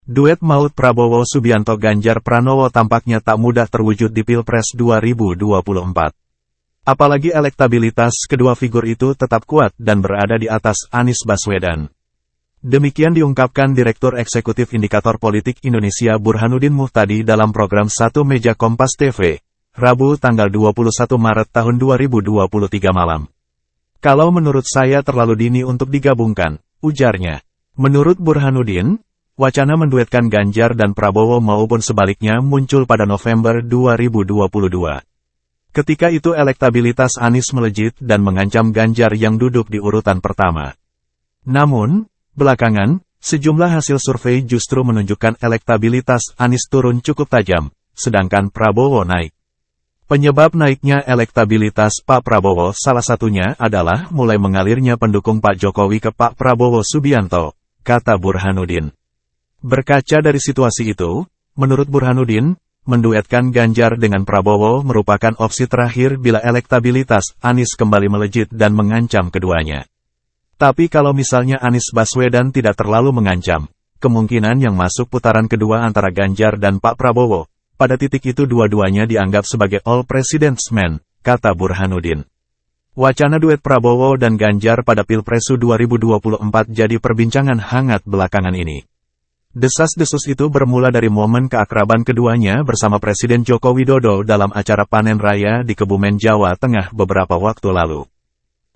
Duet maut Prabowo Subianto Ganjar Pranowo tampaknya tak mudah terwujud di Pilpres 2024. Apalagi elektabilitas kedua figur itu tetap kuat dan berada di atas Anies Baswedan. Demikian diungkapkan Direktur Eksekutif Indikator Politik Indonesia Burhanuddin Muhtadi dalam program Satu Meja Kompas TV, Rabu tanggal 21 Maret tahun 2023 malam. Kalau menurut saya terlalu dini untuk digabungkan, ujarnya. Menurut Burhanuddin, wacana menduetkan Ganjar dan Prabowo maupun sebaliknya muncul pada November 2022. Ketika itu elektabilitas Anies melejit dan mengancam Ganjar yang duduk di urutan pertama. Namun, belakangan, sejumlah hasil survei justru menunjukkan elektabilitas Anies turun cukup tajam, sedangkan Prabowo naik. Penyebab naiknya elektabilitas Pak Prabowo salah satunya adalah mulai mengalirnya pendukung Pak Jokowi ke Pak Prabowo Subianto, kata Burhanuddin. Berkaca dari situasi itu, menurut Burhanuddin, menduetkan Ganjar dengan Prabowo merupakan opsi terakhir bila elektabilitas Anies kembali melejit dan mengancam keduanya. Tapi kalau misalnya Anies Baswedan tidak terlalu mengancam, kemungkinan yang masuk putaran kedua antara Ganjar dan Pak Prabowo, pada titik itu dua-duanya dianggap sebagai all president's men, kata Burhanuddin. Wacana duet Prabowo dan Ganjar pada Pilpres 2024 jadi perbincangan hangat belakangan ini. Desas-desus itu bermula dari momen keakraban keduanya bersama Presiden Joko Widodo dalam acara panen raya di Kebumen, Jawa Tengah beberapa waktu lalu.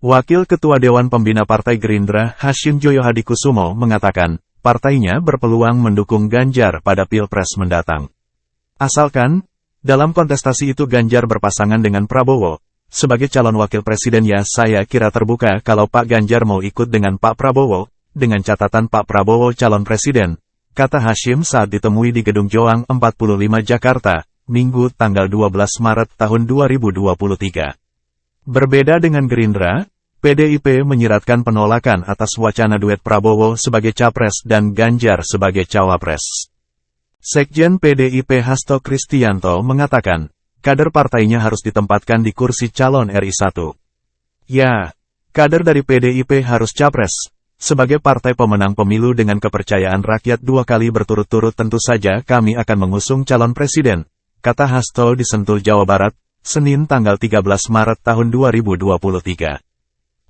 Wakil Ketua Dewan Pembina Partai Gerindra, Hashim Joyo Hadikusumo, mengatakan, partainya berpeluang mendukung Ganjar pada Pilpres mendatang. Asalkan, dalam kontestasi itu Ganjar berpasangan dengan Prabowo, sebagai calon wakil presiden ya saya kira terbuka kalau Pak Ganjar mau ikut dengan Pak Prabowo, dengan catatan Pak Prabowo calon presiden, kata Hashim saat ditemui di Gedung Joang 45 Jakarta, Minggu tanggal 12 Maret tahun 2023. Berbeda dengan Gerindra, PDIP menyiratkan penolakan atas wacana duet Prabowo sebagai capres dan Ganjar sebagai cawapres. Sekjen PDIP Hasto Kristianto mengatakan, kader partainya harus ditempatkan di kursi calon RI1. Ya, kader dari PDIP harus capres. Sebagai partai pemenang pemilu dengan kepercayaan rakyat 2 kali berturut-turut tentu saja kami akan mengusung calon presiden, kata Hasto di Sentul, Jawa Barat, Senin tanggal 13 Maret tahun 2023.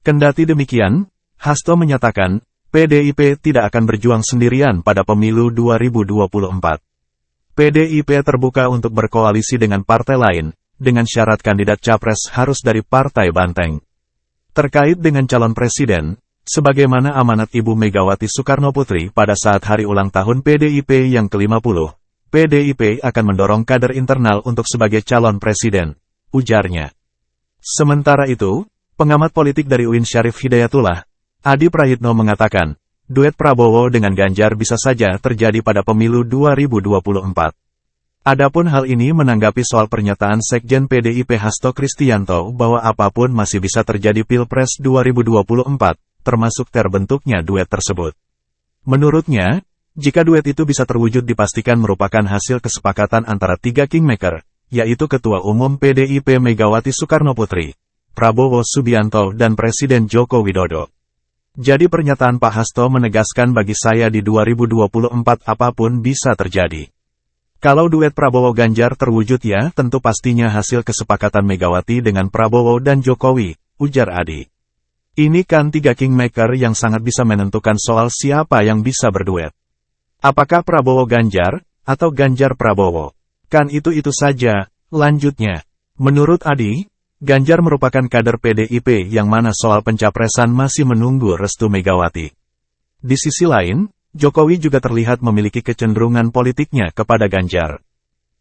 Kendati demikian, Hasto menyatakan, PDIP tidak akan berjuang sendirian pada pemilu 2024. PDIP terbuka untuk berkoalisi dengan partai lain, dengan syarat kandidat capres harus dari partai banteng. Terkait dengan calon presiden, sebagaimana amanat Ibu Megawati Soekarnoputri pada saat hari ulang tahun PDIP yang ke-50, PDIP akan mendorong kader internal untuk sebagai calon presiden, ujarnya. Sementara itu, pengamat politik dari UIN Syarif Hidayatullah, Adi Prayitno mengatakan, duet Prabowo dengan Ganjar bisa saja terjadi pada pemilu 2024. Adapun hal ini menanggapi soal pernyataan Sekjen PDIP Hasto Kristianto bahwa apapun masih bisa terjadi Pilpres 2024, termasuk terbentuknya duet tersebut. Menurutnya, jika duet itu bisa terwujud dipastikan merupakan hasil kesepakatan antara 3 kingmaker, yaitu Ketua Umum PDIP Megawati Soekarnoputri, Prabowo Subianto dan Presiden Joko Widodo. Jadi pernyataan Pak Hasto menegaskan bagi saya di 2024 apapun bisa terjadi. Kalau duet Prabowo-Ganjar terwujud ya tentu pastinya hasil kesepakatan Megawati dengan Prabowo dan Jokowi, ujar Adi. Ini kan 3 kingmaker yang sangat bisa menentukan soal siapa yang bisa berduet. Apakah Prabowo-Ganjar, atau Ganjar-Prabowo? Kan itu saja, lanjutnya. Menurut Adi, Ganjar merupakan kader PDIP yang mana soal pencapresan masih menunggu restu Megawati. Di sisi lain, Jokowi juga terlihat memiliki kecenderungan politiknya kepada Ganjar.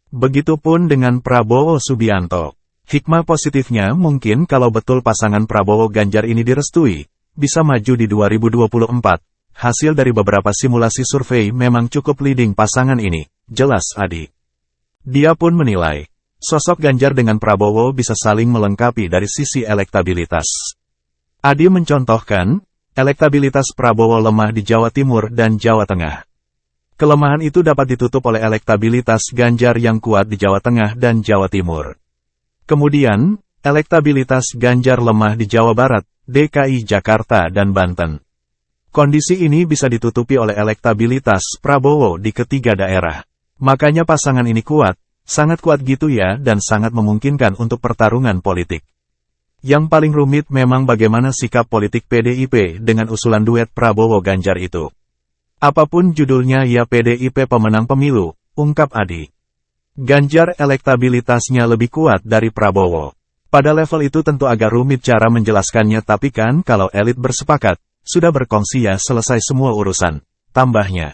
Begitupun dengan Prabowo Subianto. Hikmah positifnya mungkin kalau betul pasangan Prabowo-Ganjar ini direstui, bisa maju di 2024. Hasil dari beberapa simulasi survei memang cukup leading pasangan ini, jelas Adi. Dia pun menilai, sosok Ganjar dengan Prabowo bisa saling melengkapi dari sisi elektabilitas. Adi mencontohkan, elektabilitas Prabowo lemah di Jawa Timur dan Jawa Tengah. Kelemahan itu dapat ditutup oleh elektabilitas Ganjar yang kuat di Jawa Tengah dan Jawa Timur. Kemudian, elektabilitas Ganjar lemah di Jawa Barat, DKI Jakarta dan Banten. Kondisi ini bisa ditutupi oleh elektabilitas Prabowo di ketiga daerah. Makanya pasangan ini kuat, sangat kuat gitu ya, dan sangat memungkinkan untuk pertarungan politik. Yang paling rumit memang bagaimana sikap politik PDIP dengan usulan duet Prabowo-Ganjar itu. Apapun judulnya ya PDIP pemenang pemilu, ungkap Adi. Ganjar elektabilitasnya lebih kuat dari Prabowo. Pada level itu tentu agak rumit cara menjelaskannya, tapi kan kalau elit bersepakat, sudah berkongsi ya selesai semua urusan, tambahnya.